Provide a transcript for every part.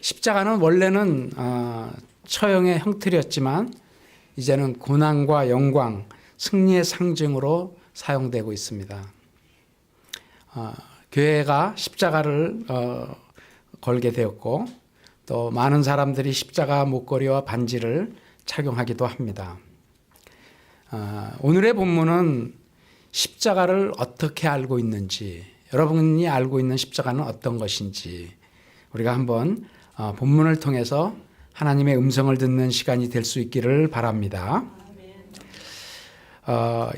십자가는 원래는 처형의 형틀이었지만 이제는 고난과 영광, 승리의 상징으로 사용되고 있습니다. 교회가 십자가를 걸게 되었고 또 많은 사람들이 십자가 목걸이와 반지를 착용하기도 합니다. 오늘의 본문은 십자가를 어떻게 알고 있는지, 여러분이 알고 있는 십자가는 어떤 것인지 우리가 한번 본문을 통해서 하나님의 음성을 듣는 시간이 될 수 있기를 바랍니다.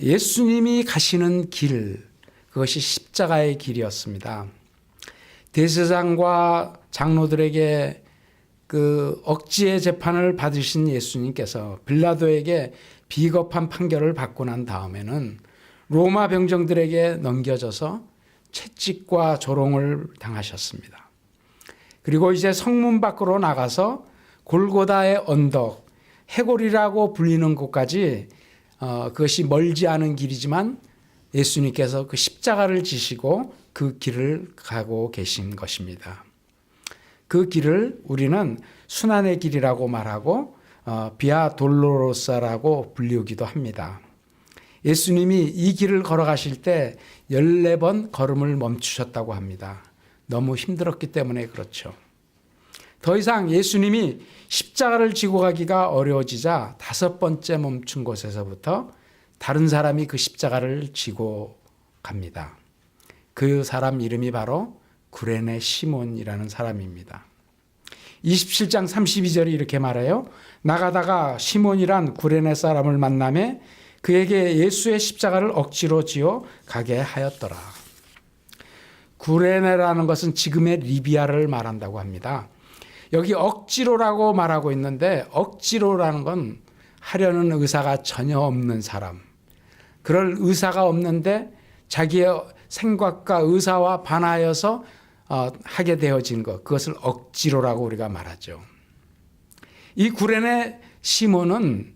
예수님이 가시는 길, 그것이 십자가의 길이었습니다. 대제사장과 장로들에게 그 억지의 재판을 받으신 예수님께서 빌라도에게 비겁한 판결을 받고 난 다음에는 로마 병정들에게 넘겨져서 채찍과 조롱을 당하셨습니다. 그리고 이제 성문 밖으로 나가서 골고다의 언덕, 해골이라고 불리는 곳까지 그것이 멀지 않은 길이지만 예수님께서 그 십자가를 지시고 그 길을 가고 계신 것입니다. 그 길을 우리는 순환의 길이라고 말하고 비아 돌로로사라고 불리우기도 합니다. 예수님이 이 길을 걸어가실 때 14번 걸음을 멈추셨다고 합니다. 너무 힘들었기 때문에 그렇죠. 더 이상 예수님이 십자가를 지고 가기가 어려워지자 5번째 멈춘 곳에서부터 다른 사람이 그 십자가를 지고 갑니다. 그 사람 이름이 바로 구레네 시몬이라는 사람입니다. 27장 32절이 이렇게 말해요. 나가다가 시몬이란 구레네 사람을 만나매 그에게 예수의 십자가를 억지로 지어 가게 하였더라. 구레네라는 것은 지금의 리비아를 말한다고 합니다. 여기 억지로라고 말하고 있는데 억지로라는 건 하려는 의사가 전혀 없는 사람, 그럴 의사가 없는데 자기의 생각과 의사와 반하여서 하게 되어진 것, 그것을 억지로라고 우리가 말하죠. 이 구레네 시몬은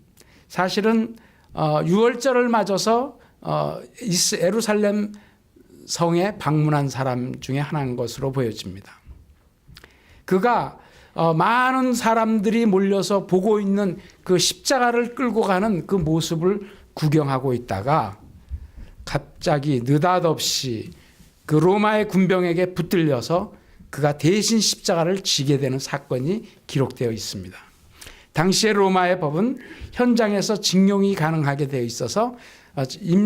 사실은 유월절을 맞아서 예루살렘 성에 방문한 사람 중에 하나인 것으로 보여집니다. 그가 많은 사람들이 몰려서 보고 있는 그 십자가를 끌고 가는 그 모습을 구경하고 있다가 갑자기 느닷없이 그 로마의 군병에게 붙들려서 그가 대신 십자가를 지게 되는 사건이 기록되어 있습니다. 당시의 로마의 법은 현장에서 징용이 가능하게 되어 있어서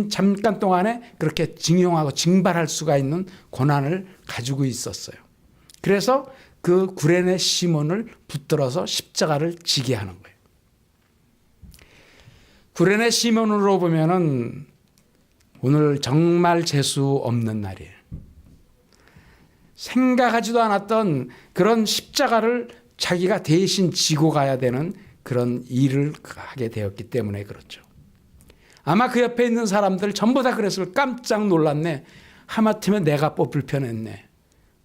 잠깐 동안에 그렇게 징용하고 징발할 수가 있는 권한을 가지고 있었어요. 그래서 그 구레네 시몬을 붙들어서 십자가를 지게 하는 거예요. 구레네 시몬으로 보면은 오늘 정말 재수 없는 날이에요. 생각하지도 않았던 그런 십자가를 자기가 대신 지고 가야 되는 그런 일을 하게 되었기 때문에 그렇죠. 아마 그 옆에 있는 사람들 전부 다 그랬을 깜짝 놀랐네. 하마터면 내가 뽑힐 뻔했네.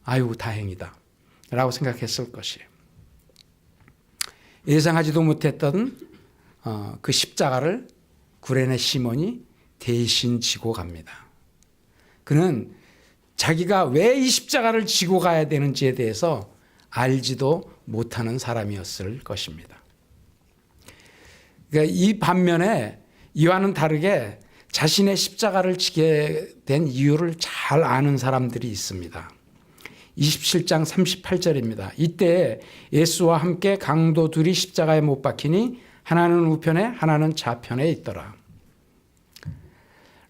아유 다행이다 라고 생각했을 것이에요. 예상하지도 못했던 그 십자가를 구레네 시몬이 대신 지고 갑니다. 그는 자기가 왜 이 십자가를 지고 가야 되는지에 대해서 알지도 못하는 사람이었을 것입니다. 그러니까 이 반면에 이와는 다르게 자신의 십자가를 지게 된 이유를 잘 아는 사람들이 있습니다. 27장 38절입니다. 이때 예수와 함께 강도 둘이 십자가에 못 박히니 하나는 우편에 하나는 좌편에 있더라.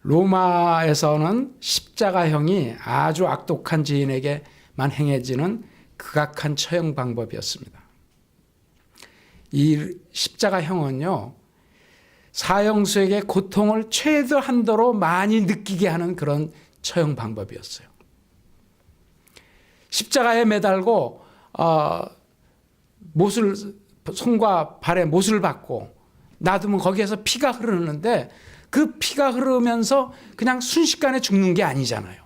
로마에서는 십자가형이 아주 악독한 죄인에게만 행해지는 극악한 처형 방법이었습니다. 이 십자가형은요, 사형수에게 고통을 최대한도로 많이 느끼게 하는 그런 처형 방법이었어요. 십자가에 매달고 못을 손과 발에 못을 박고 놔두면 거기에서 피가 흐르는데 그 피가 흐르면서 그냥 순식간에 죽는 게 아니잖아요.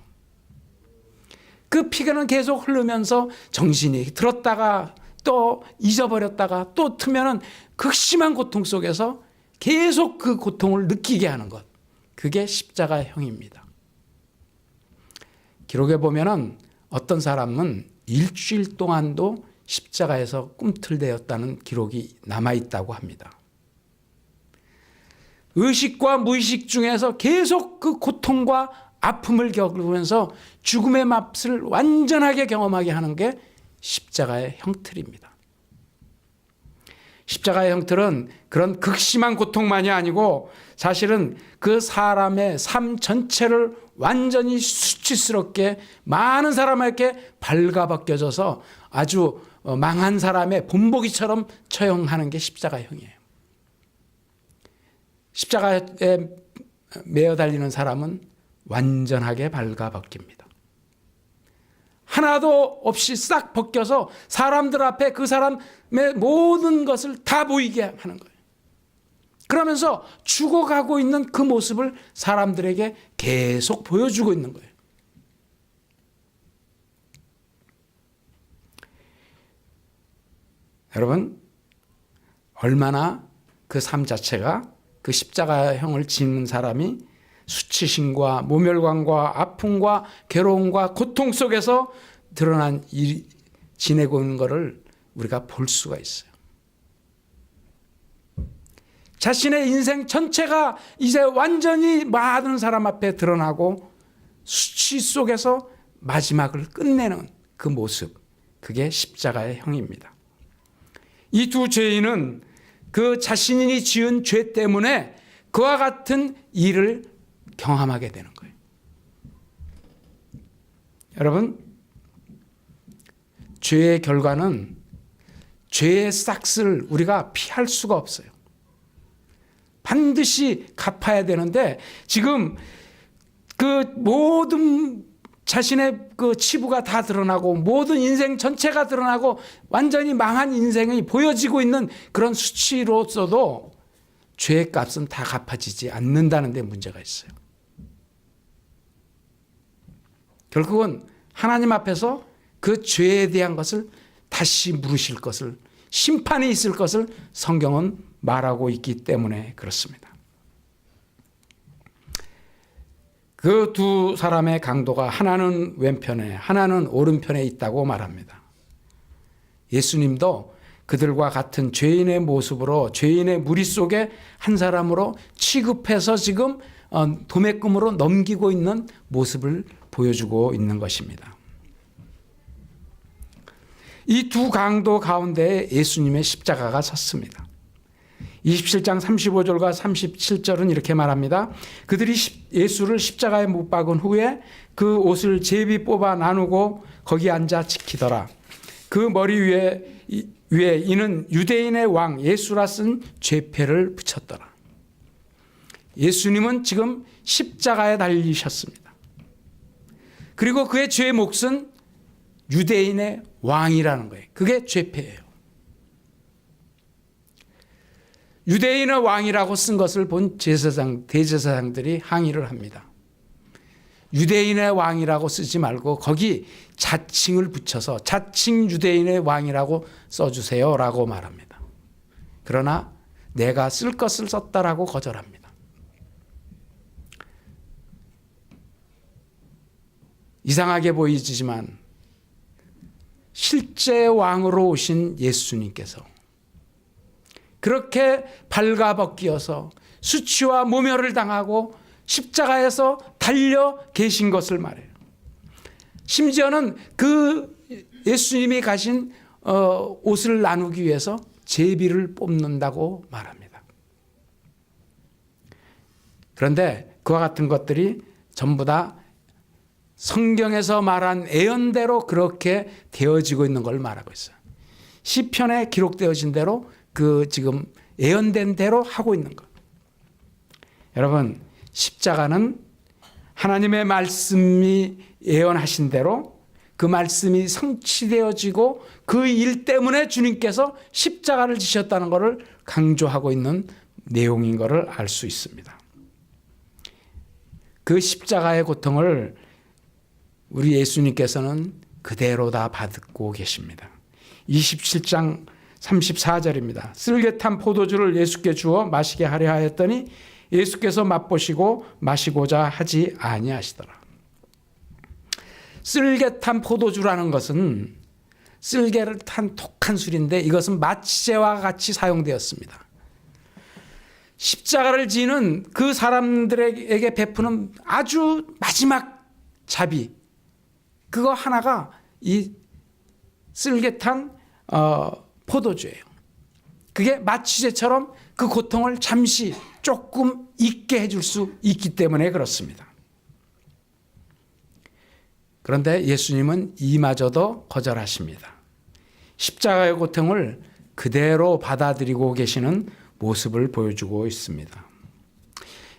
그 피가는 계속 흐르면서 정신이 들었다가 또 잊어버렸다가 또 트면은 극심한 고통 속에서 계속 그 고통을 느끼게 하는 것, 그게 십자가형입니다. 기록에 보면은 어떤 사람은 일주일 동안도 십자가에서 꿈틀대었다는 기록이 남아있다고 합니다. 의식과 무의식 중에서 계속 그 고통과 아픔을 겪으면서 죽음의 맛을 완전하게 경험하게 하는 게 십자가의 형틀입니다. 십자가의 형틀은 그런 극심한 고통만이 아니고 사실은 그 사람의 삶 전체를 완전히 수치스럽게 많은 사람에게 발가벗겨져서 아주 망한 사람의 본보기처럼 처형하는 게 십자가의 형이에요. 십자가에 매어 달리는 사람은 완전하게 발가벗깁니다. 하나도 없이 싹 벗겨서 사람들 앞에 그 사람의 모든 것을 다 보이게 하는 거예요. 그러면서 죽어가고 있는 그 모습을 사람들에게 계속 보여주고 있는 거예요. 여러분, 얼마나 그 삶 자체가 그 십자가형을 지는 사람이 수치심과 모멸감과 아픔과 괴로움과 고통 속에서 드러난 지내고 있는 것을 우리가 볼 수가 있어요. 자신의 인생 전체가 이제 완전히 많은 사람 앞에 드러나고 수치 속에서 마지막을 끝내는 그 모습, 그게 십자가의 형입니다. 이 두 죄인은 그 자신이 지은 죄 때문에 그와 같은 일을 경험하게 되는 거예요. 여러분, 죄의 결과는 죄의 싹을 우리가 피할 수가 없어요. 반드시 갚아야 되는데 지금 그 모든 자신의 그 치부가 다 드러나고 모든 인생 전체가 드러나고 완전히 망한 인생이 보여지고 있는 그런 수치로서도 죄의 값은 다 갚아지지 않는다는 데 문제가 있어요. 결국은 하나님 앞에서 그 죄에 대한 것을 다시 물으실 것을, 심판이 있을 것을 성경은 말하고 있기 때문에 그렇습니다. 그 두 사람의 강도가 하나는 왼편에 하나는 오른편에 있다고 말합니다. 예수님도 그들과 같은 죄인의 모습으로 죄인의 무리 속에 한 사람으로 취급해서 지금 도매금으로 넘기고 있는 모습을 보여주고 있는 것입니다. 이 두 강도 가운데 예수님의 십자가가 섰습니다. 27장 35절과 37절은 이렇게 말합니다. 그들이 예수를 십자가에 못 박은 후에 그 옷을 제비 뽑아 나누고 거기 앉아 지키더라. 그 머리 위에 이는 유대인의 왕 예수라 쓴 죄패를 붙였더라. 예수님은 지금 십자가에 달리셨습니다. 그리고 그의 죄의 몫은 유대인의 왕이라는 거예요. 그게 죄패예요. 유대인의 왕이라고 쓴 것을 본 대제사장들이 항의를 합니다. 유대인의 왕이라고 쓰지 말고 거기 자칭을 붙여서 자칭 유대인의 왕이라고 써주세요 라고 말합니다. 그러나 내가 쓸 것을 썼다라고 거절합니다. 이상하게 보이지만 실제 왕으로 오신 예수님께서 그렇게 발가벗기어서 수치와 모멸을 당하고 십자가에서 달려 계신 것을 말해요. 심지어는 그 예수님이 가신 옷을 나누기 위해서 제비를 뽑는다고 말합니다. 그런데 그와 같은 것들이 전부 다 성경에서 말한 예언대로 그렇게 되어지고 있는 걸 말하고 있어요. 시편에 기록되어진 대로 그 지금 예언된 대로 하고 있는 것. 여러분, 십자가는 하나님의 말씀이 예언하신 대로 그 말씀이 성취되어지고 그 일 때문에 주님께서 십자가를 지셨다는 것을 강조하고 있는 내용인 것을 알 수 있습니다. 그 십자가의 고통을 우리 예수님께서는 그대로 다 받고 계십니다. 27장 34절입니다. 쓸개 탄 포도주를 예수께 주어 마시게 하려 하였더니 예수께서 맛보시고 마시고자 하지 아니하시더라. 쓸개 탄 포도주라는 것은 쓸개를 탄 독한 술인데 이것은 마취제와 같이 사용되었습니다. 십자가를 지는 그 사람들에게 베푸는 아주 마지막 자비, 그거 하나가 이 쓸개 탄 포도주예요. 그게 마취제처럼 그 고통을 잠시 조금 잊게 해줄 수 있기 때문에 그렇습니다. 그런데 예수님은 이마저도 거절하십니다. 십자가의 고통을 그대로 받아들이고 계시는 모습을 보여주고 있습니다.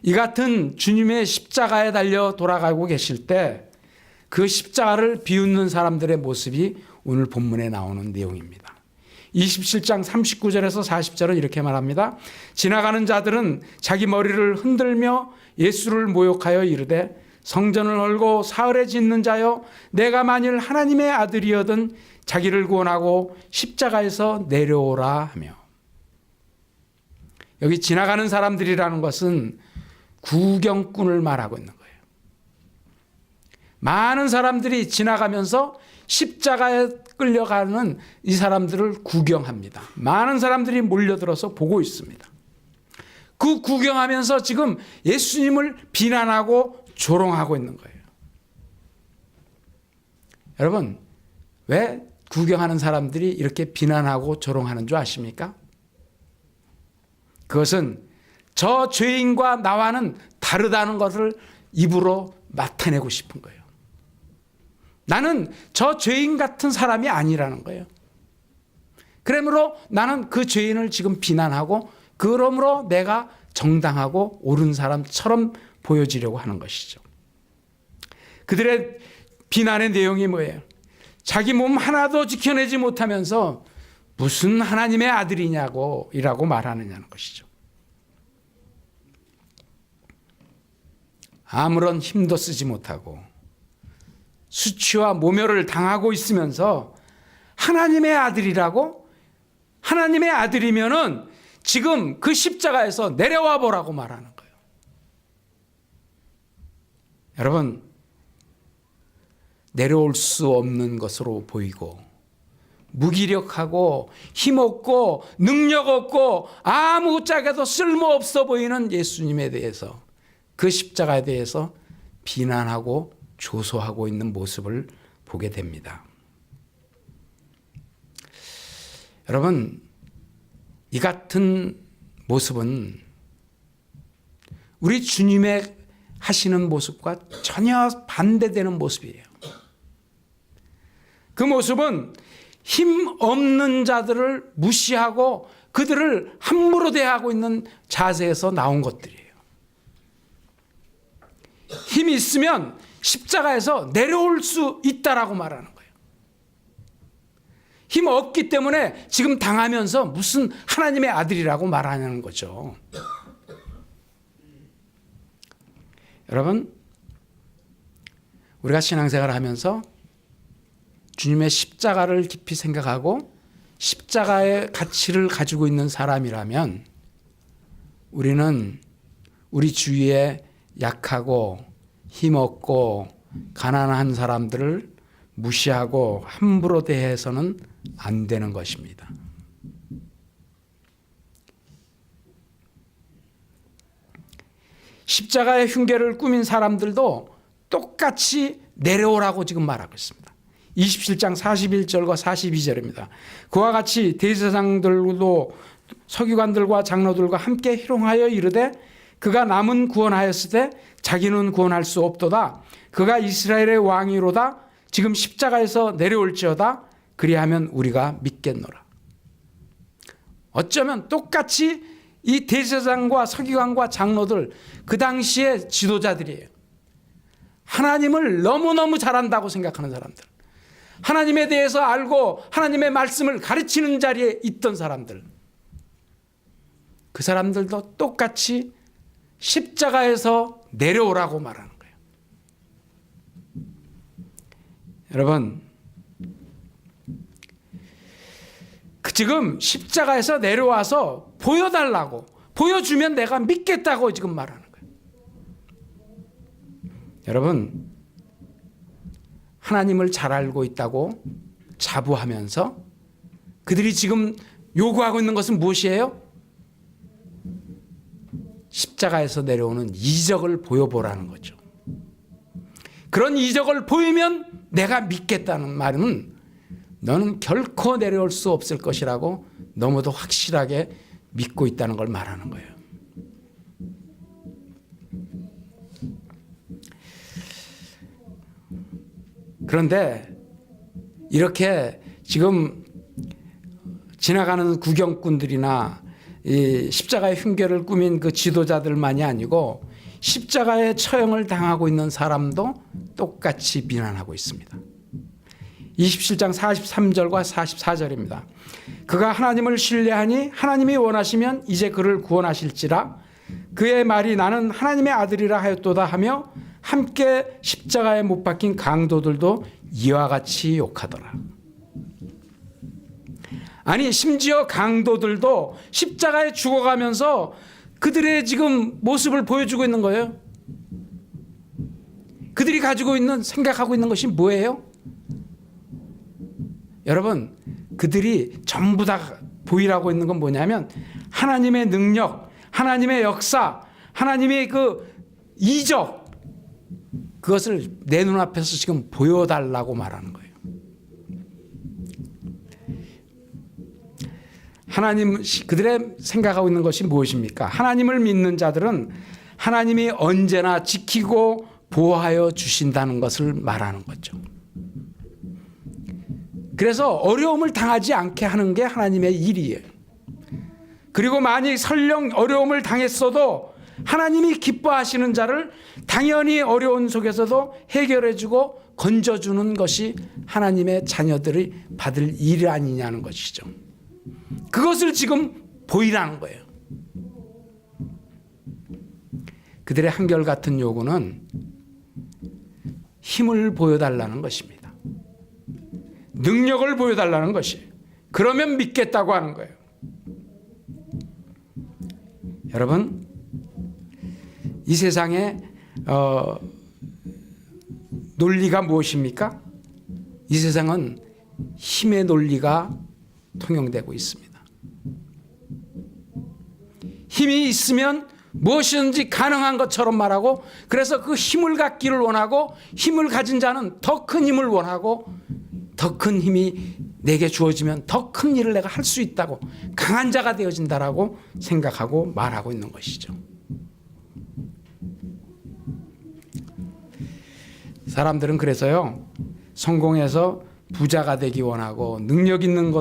이 같은 주님의 십자가에 달려 돌아가고 계실 때 그 십자가를 비웃는 사람들의 모습이 오늘 본문에 나오는 내용입니다. 27장 39절에서 40절은 이렇게 말합니다. 지나가는 자들은 자기 머리를 흔들며 예수를 모욕하여 이르되 성전을 헐고 사흘에 짓는 자여 내가 만일 하나님의 아들이어든 자기를 구원하고 십자가에서 내려오라 하며, 여기 지나가는 사람들이라는 것은 구경꾼을 말하고 있는 거예요. 많은 사람들이 지나가면서 십자가에 끌려가는 이 사람들을 구경합니다. 많은 사람들이 몰려들어서 보고 있습니다. 그 구경하면서 지금 예수님을 비난하고 조롱하고 있는 거예요. 여러분, 왜 구경하는 사람들이 이렇게 비난하고 조롱하는 줄 아십니까? 그것은 저 죄인과 나와는 다르다는 것을 입으로 나타내고 싶은 거예요. 나는 저 죄인 같은 사람이 아니라는 거예요. 그러므로 나는 그 죄인을 지금 비난하고 그러므로 내가 정당하고 옳은 사람처럼 보여지려고 하는 것이죠. 그들의 비난의 내용이 뭐예요? 자기 몸 하나도 지켜내지 못하면서 무슨 하나님의 아들이냐고 이라고 말하느냐는 것이죠. 아무런 힘도 쓰지 못하고 수치와 모멸을 당하고 있으면서 하나님의 아들이라고? 하나님의 아들이면은 지금 그 십자가에서 내려와 보라고 말하는 거예요. 여러분, 내려올 수 없는 것으로 보이고 무기력하고 힘없고 능력 없고 아무짝에도 쓸모없어 보이는 예수님에 대해서, 그 십자가에 대해서 비난하고 조소하고 있는 모습을 보게 됩니다. 여러분, 이 같은 모습은 우리 주님의 하시는 모습과 전혀 반대되는 모습이에요. 그 모습은 힘 없는 자들을 무시하고 그들을 함부로 대하고 있는 자세에서 나온 것들이에요. 힘이 있으면 십자가에서 내려올 수 있다라고 말하는 거예요. 힘 없기 때문에 지금 당하면서 무슨 하나님의 아들이라고 말하는 거죠. 여러분, 우리가 신앙생활을 하면서 주님의 십자가를 깊이 생각하고 십자가의 가치를 가지고 있는 사람이라면 우리는 우리 주위에 약하고 힘없고 가난한 사람들을 무시하고 함부로 대해서는 안 되는 것입니다. 십자가의 흉계를 꾸민 사람들도 똑같이 내려오라고 지금 말하고 있습니다. 27장 41절과 42절입니다. 그와 같이 대제사장들도 서기관들과 장로들과 함께 희롱하여 이르되 그가 남은 구원하였을 때 자기는 구원할 수 없도다. 그가 이스라엘의 왕이로다. 지금 십자가에서 내려올지어다. 그리하면 우리가 믿겠노라. 어쩌면 똑같이 이 대제사장과 서기관과 장로들, 그 당시의 지도자들이에요. 하나님을 너무너무 잘한다고 생각하는 사람들, 하나님에 대해서 알고 하나님의 말씀을 가르치는 자리에 있던 사람들, 그 사람들도 똑같이 십자가에서 내려오라고 말하는 거예요. 여러분, 지금 십자가에서 내려와서 보여달라고, 보여주면 내가 믿겠다고 지금 말하는 거예요. 여러분, 하나님을 잘 알고 있다고 자부하면서 그들이 지금 요구하고 있는 것은 무엇이에요? 십자가에서 내려오는 이적을 보여보라는 거죠. 그런 이적을 보이면 내가 믿겠다는 말은 너는 결코 내려올 수 없을 것이라고 너무도 확실하게 믿고 있다는 걸 말하는 거예요. 그런데 이렇게 지금 지나가는 구경꾼들이나 이 십자가의 흉계를 꾸민 그 지도자들만이 아니고 십자가의 처형을 당하고 있는 사람도 똑같이 비난하고 있습니다. 27장 43절과 44절입니다. 그가 하나님을 신뢰하니 하나님이 원하시면 이제 그를 구원하실지라. 그의 말이 나는 하나님의 아들이라 하였도다 하며 함께 십자가에 못 박힌 강도들도 이와 같이 욕하더라. 아니 심지어 강도들도 십자가에 죽어가면서 그들의 지금 모습을 보여주고 있는 거예요. 그들이 가지고 있는 생각하고 있는 것이 뭐예요? 여러분, 그들이 전부 다 보이라고 있는 건 뭐냐면 하나님의 능력, 하나님의 역사, 하나님의 그 이적, 그것을 내 눈앞에서 지금 보여달라고 말하는 거예요. 하나님, 그들의 생각하고 있는 것이 무엇입니까? 하나님을 믿는 자들은 하나님이 언제나 지키고 보호하여 주신다는 것을 말하는 거죠. 그래서 어려움을 당하지 않게 하는 게 하나님의 일이에요. 그리고 만약 설령 어려움을 당했어도 하나님이 기뻐하시는 자를 당연히 어려운 속에서도 해결해주고 건져주는 것이 하나님의 자녀들이 받을 일 아니냐는 것이죠. 그것을 지금 보이라는 거예요. 그들의 한결같은 요구는 힘을 보여달라는 것입니다. 능력을 보여달라는 것이에요. 그러면 믿겠다고 하는 거예요. 여러분, 이 세상에 논리가 무엇입니까? 이 세상은 힘의 논리가 통용되고 있습니다. 힘이 있으면 무엇이든지 가능한 것처럼 말하고, 그래서 그 힘을 갖기를 원하고, 힘을 가진 자는 더 큰 힘을 원하고, 더 큰 힘이 내게 주어지면 더 큰 일을 내가 할 수 있다고, 강한 자가 되어진다라고 생각하고 말하고 있는 것이죠. 사람들은 그래서요, 성공해서 부자가 되기 원하고 능력 있는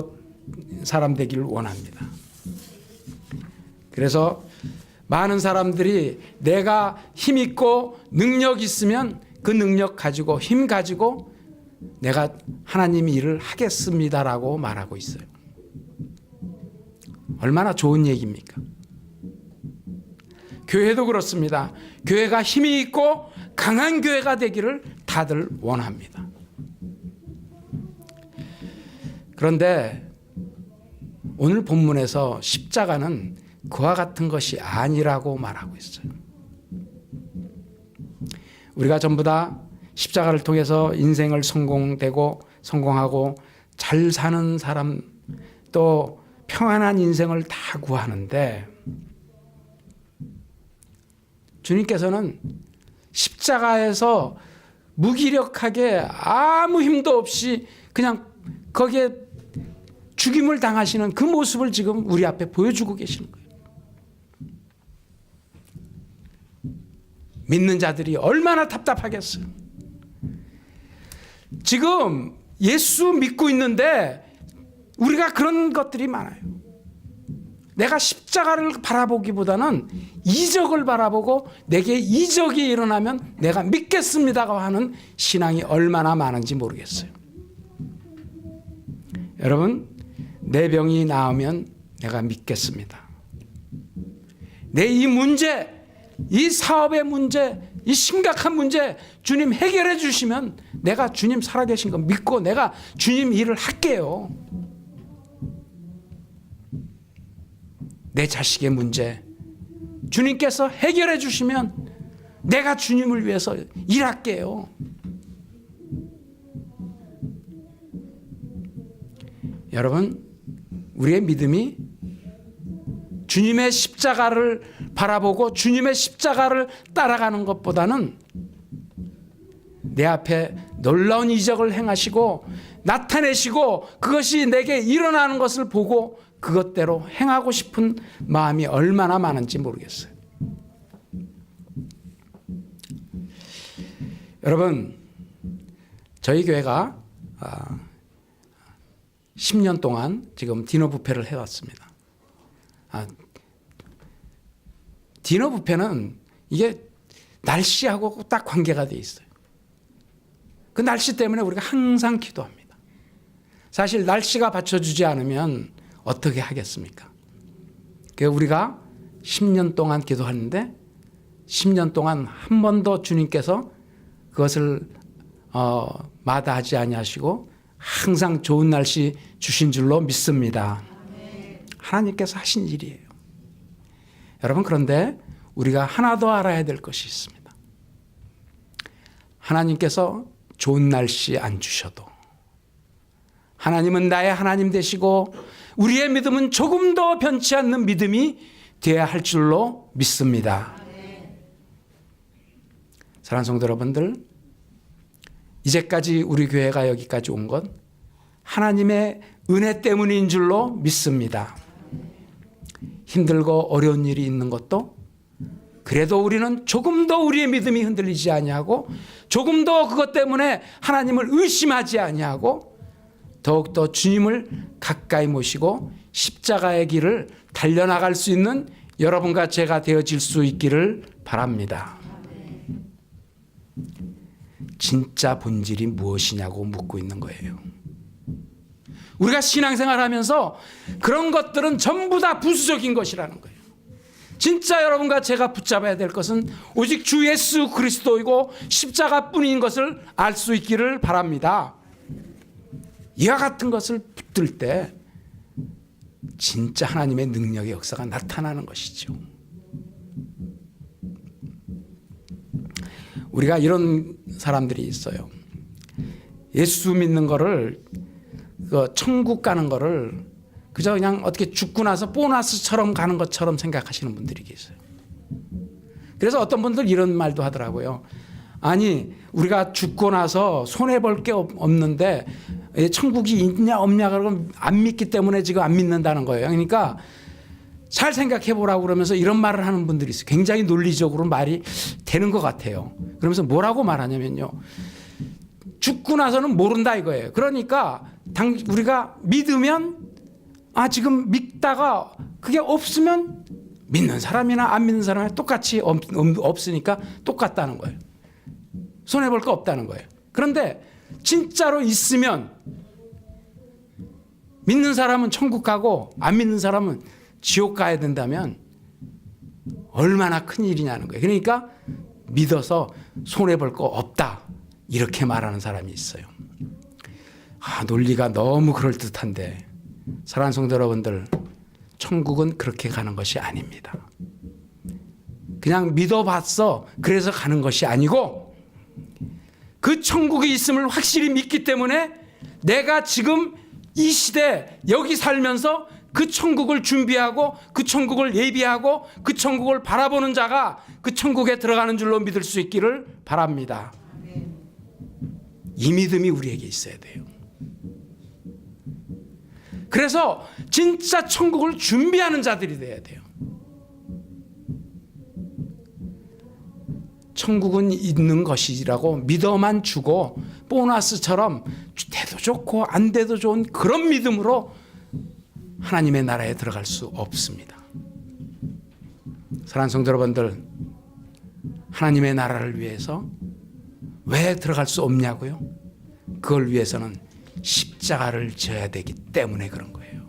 사람 되기를 원합니다. 그래서 많은 사람들이 내가 힘 있고 능력 있으면 그 능력 가지고 힘 가지고 내가 하나님 일을 하겠습니다라고 말하고 있어요. 얼마나 좋은 얘기입니까? 교회도 그렇습니다. 교회가 힘이 있고 강한 교회가 되기를 다들 원합니다. 그런데 오늘 본문에서 십자가는 그와 같은 것이 아니라고 말하고 있어요. 우리가 전부 다 십자가를 통해서 인생을 성공하고 잘 사는 사람, 또 평안한 인생을 다 구하는데, 주님께서는 십자가에서 무기력하게 아무 힘도 없이 그냥 거기에 죽임을 당하시는 그 모습을 지금 우리 앞에 보여주고 계시는 거예요. 믿는 자들이 얼마나 답답하겠어요. 지금 예수 믿고 있는데 우리가 그런 것들이 많아요. 내가 십자가를 바라보기보다는 이적을 바라보고 내게 이적이 일어나면 내가 믿겠습니다고 하는 신앙이 얼마나 많은지 모르겠어요. 여러분, 내 병이 나으면 내가 믿겠습니다. 내 이 문제, 이 사업의 문제, 이 심각한 문제 주님 해결해 주시면 내가 주님 살아계신 거 믿고 내가 주님 일을 할게요. 내 자식의 문제 주님께서 해결해 주시면 내가 주님을 위해서 일할게요. 여러분, 우리의 믿음이 주님의 십자가를 바라보고 주님의 십자가를 따라가는 것보다는 내 앞에 놀라운 이적을 행하시고 나타내시고 그것이 내게 일어나는 것을 보고 그것대로 행하고 싶은 마음이 얼마나 많은지 모르겠어요. 여러분, 저희 교회가 10년 동안 지금 디너 뷔페를 해왔습니다. 디너 뷔페는 이게 날씨하고 딱 관계가 돼 있어요. 그 날씨 때문에 우리가 항상 기도합니다. 사실 날씨가 받쳐주지 않으면 어떻게 하겠습니까? 우리가 10년 동안 기도하는데 10년 동안 한 번도 주님께서 그것을 마다하지 아니하시고 항상 좋은 날씨 주신 줄로 믿습니다. 하나님께서 하신 일이에요. 여러분, 그런데 우리가 하나 더 알아야 될 것이 있습니다. 하나님께서 좋은 날씨 안 주셔도 하나님은 나의 하나님 되시고 우리의 믿음은 조금 더 변치 않는 믿음이 되어야 할 줄로 믿습니다. 사랑하는 성도 여러분들, 이제까지 우리 교회가 여기까지 온 건 하나님의 은혜 때문인 줄로 믿습니다. 힘들고 어려운 일이 있는 것도 그래도 우리는 조금 더 우리의 믿음이 흔들리지 아니하고 조금 더 그것 때문에 하나님을 의심하지 아니하고 더욱더 주님을 가까이 모시고 십자가의 길을 달려나갈 수 있는 여러분과 제가 되어질 수 있기를 바랍니다. 진짜 본질이 무엇이냐고 묻고 있는 거예요. 우리가 신앙생활하면서 그런 것들은 전부 다 부수적인 것이라는 거예요. 진짜 여러분과 제가 붙잡아야 될 것은 오직 주 예수 그리스도이고 십자가뿐인 것을 알 수 있기를 바랍니다. 이와 같은 것을 붙들 때 진짜 하나님의 능력의 역사가 나타나는 것이죠. 우리가 이런 사람들이 있어요. 예수 믿는 거를, 천국 가는 거를 그저 그냥 어떻게 죽고 나서 보너스처럼 가는 것처럼 생각하시는 분들이 계세요. 그래서 어떤 분들 이런 말도 하더라고요. 아니, 우리가 죽고 나서 손해볼 게 없는데 천국이 있냐 없냐 그러면 안 믿기 때문에 지금 안 믿는다는 거예요. 그러니까 잘 생각해 보라고 그러면서 이런 말을 하는 분들이 있어요. 굉장히 논리적으로 말이 되는 것 같아요. 그러면서 뭐라고 말하냐면요, 죽고 나서는 모른다 이거예요. 그러니까 우리가 믿으면 지금 믿다가 그게 없으면 믿는 사람이나 안 믿는 사람이 똑같이 없으니까 똑같다는 거예요. 손해볼 거 없다는 거예요. 그런데 진짜로 있으면 믿는 사람은 천국 가고 안 믿는 사람은 지옥 가야 된다면 얼마나 큰 일이냐는 거예요. 그러니까 믿어서 손해볼 거 없다 이렇게 말하는 사람이 있어요. 논리가 너무 그럴듯한데 사랑하는 성도 여러분들, 천국은 그렇게 가는 것이 아닙니다. 그냥 믿어봤어 그래서 가는 것이 아니고 그 천국이 있음을 확실히 믿기 때문에 내가 지금 이 시대 여기 살면서 그 천국을 준비하고 그 천국을 예비하고 그 천국을 바라보는 자가 그 천국에 들어가는 줄로 믿을 수 있기를 바랍니다. 이 믿음이 우리에게 있어야 돼요. 그래서 진짜 천국을 준비하는 자들이 돼야 돼요. 천국은 있는 것이라고 믿어만 주고 보너스처럼 돼도 좋고 안 돼도 좋은 그런 믿음으로 하나님의 나라에 들어갈 수 없습니다. 사랑하는 성도 여러분들, 하나님의 나라를 위해서 왜 들어갈 수 없냐고요? 그걸 위해서는 십자가를 져야 되기 때문에 그런 거예요.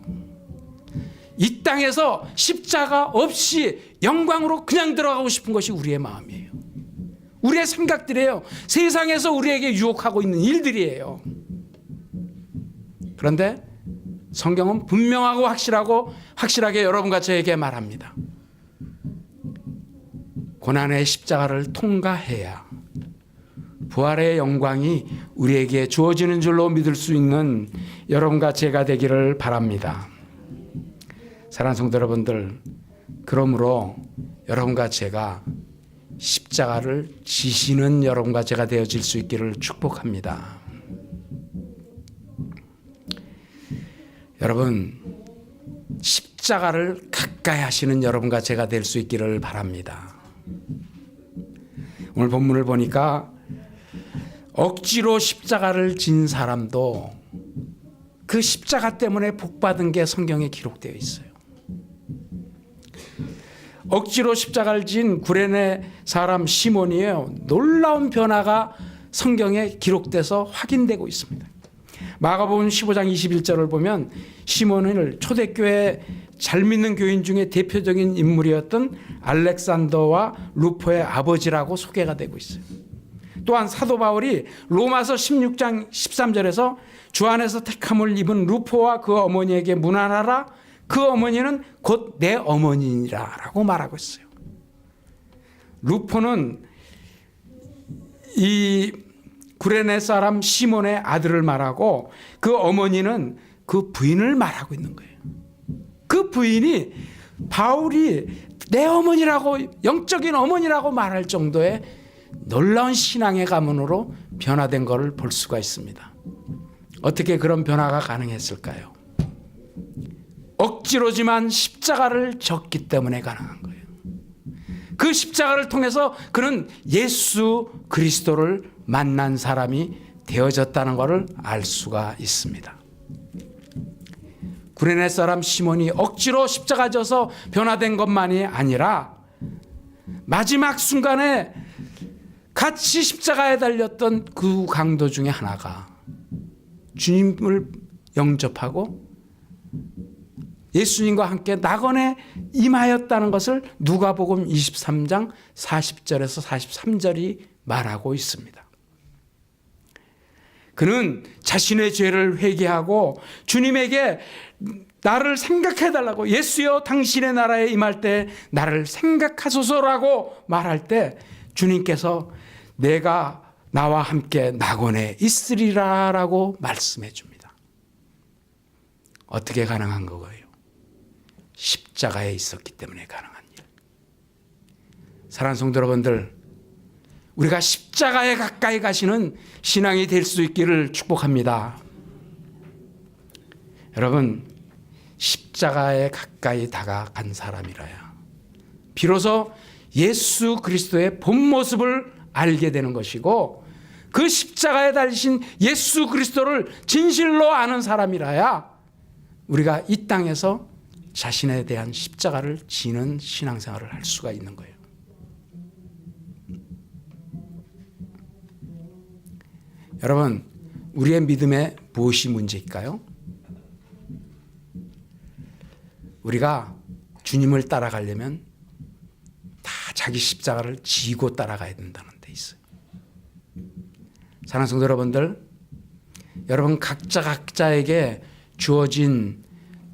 이 땅에서 십자가 없이 영광으로 그냥 들어가고 싶은 것이 우리의 마음이에요. 우리의 생각들이에요. 세상에서 우리에게 유혹하고 있는 일들이에요. 그런데 성경은 분명하고 확실하게 여러분과 저에게 말합니다. 고난의 십자가를 통과해야 부활의 영광이 우리에게 주어지는 줄로 믿을 수 있는 여러분과 제가 되기를 바랍니다. 사랑하는 성도 여러분들, 그러므로 여러분과 제가 십자가를 지시는 여러분과 제가 되어질 수 있기를 축복합니다. 여러분, 십자가를 가까이 하시는 여러분과 제가 될 수 있기를 바랍니다. 오늘 본문을 보니까 억지로 십자가를 진 사람도 그 십자가 때문에 복받은 게 성경에 기록되어 있어요. 억지로 십자가를 진 구레네 사람 시몬이에요. 놀라운 변화가 성경에 기록돼서 확인되고 있습니다. 마가복음 15장 21절을 보면 시몬을 초대교회 잘 믿는 교인 중에 대표적인 인물이었던 알렉산더와 루포의 아버지라고 소개가 되고 있어요. 또한 사도 바울이 로마서 16장 13절에서 주 안에서 택함을 입은 루포와 그 어머니에게 문안하라. 그 어머니는 곧 내 어머니니라 라고 말하고 있어요. 루포는 이 구레네 사람 시몬의 아들을 말하고 그 어머니는 그 부인을 말하고 있는 거예요. 그 부인이 바울이 내 어머니라고, 영적인 어머니라고 말할 정도의 놀라운 신앙의 가문으로 변화된 것을 볼 수가 있습니다. 어떻게 그런 변화가 가능했을까요? 억지로지만 십자가를 졌기 때문에 가능한 거예요. 그 십자가를 통해서 그는 예수 그리스도를 만난 사람이 되어졌다는 것을 알 수가 있습니다. 구레네 사람 시몬이 억지로 십자가 져서 변화된 것만이 아니라 마지막 순간에 같이 십자가에 달렸던 그 강도 중에 하나가 주님을 영접하고 예수님과 함께 낙원에 임하였다는 것을 누가복음 23장 40절에서 43절이 말하고 있습니다. 그는 자신의 죄를 회개하고 주님에게 나를 생각해달라고, 예수여 당신의 나라에 임할 때 나를 생각하소서라고 말할 때 주님께서 내가 나와 함께 낙원에 있으리라 라고 말씀해 줍니다. 어떻게 가능한 거예요? 십자가에 있었기 때문에 가능한 일. 사랑하는 성도 여러분들, 우리가 십자가에 가까이 가시는 신앙이 될 수 있기를 축복합니다. 여러분, 십자가에 가까이 다가간 사람이라야 비로소 예수 그리스도의 본 모습을 알게 되는 것이고, 그 십자가에 달리신 예수 그리스도를 진실로 아는 사람이라야 우리가 이 땅에서 자신에 대한 십자가를 지는 신앙생활을 할 수가 있는 거예요. 여러분, 우리의 믿음에 무엇이 문제일까요? 우리가 주님을 따라가려면 다 자기 십자가를 지고 따라가야 된다는 데 있어요. 사랑하는 성도 여러분들, 여러분 각자에게 주어진,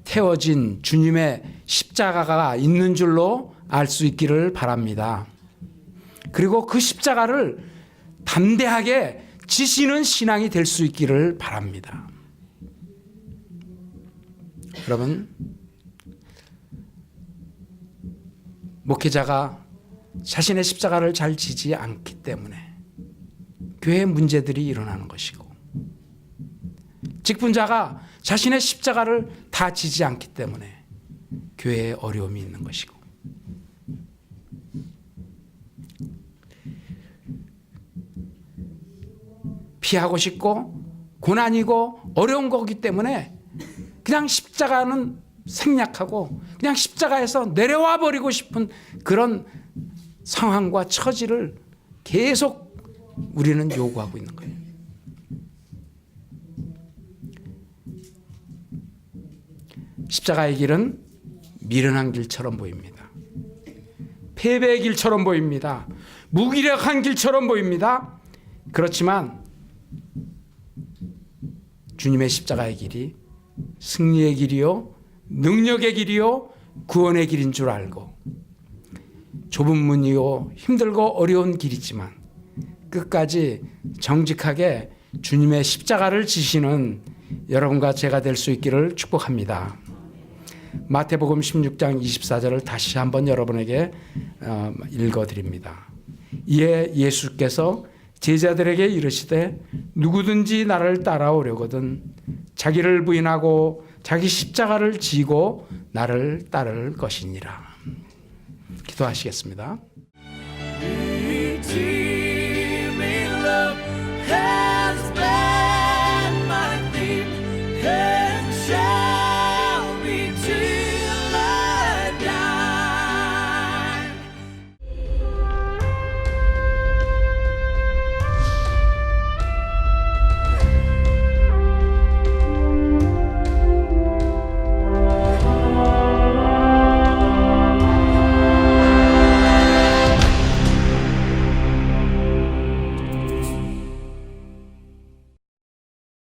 태워진 주님의 십자가가 있는 줄로 알 수 있기를 바랍니다. 그리고 그 십자가를 담대하게 지시는 신앙이 될 수 있기를 바랍니다. 여러분, 목회자가 자신의 십자가를 잘 지지 않기 때문에 교회에 문제들이 일어나는 것이고, 직분자가 자신의 십자가를 다 지지 않기 때문에 교회에 어려움이 있는 것이고, 피하고 싶고 고난이고 어려운 거기 때문에 그냥 십자가는 생략하고 그냥 십자가에서 내려와 버리고 싶은 그런 상황과 처지를 계속 우리는 요구하고 있는 거예요. 십자가의 길은 미련한 길처럼 보입니다. 패배의 길처럼 보입니다. 무기력한 길처럼 보입니다. 그렇지만 주님의 십자가의 길이 승리의 길이요, 능력의 길이요, 구원의 길인 줄 알고, 좁은 문이요, 힘들고 어려운 길이지만 끝까지 정직하게 주님의 십자가를 지시는 여러분과 제가 될 수 있기를 축복합니다. 마태복음 16장 24절을 다시 한번 여러분에게 읽어드립니다. 이에 예수께서 제자들에게 이르시되 누구든지 나를 따라오려거든 자기를 부인하고 자기 십자가를 지고 나를 따를 것이니라. 기도하시겠습니다.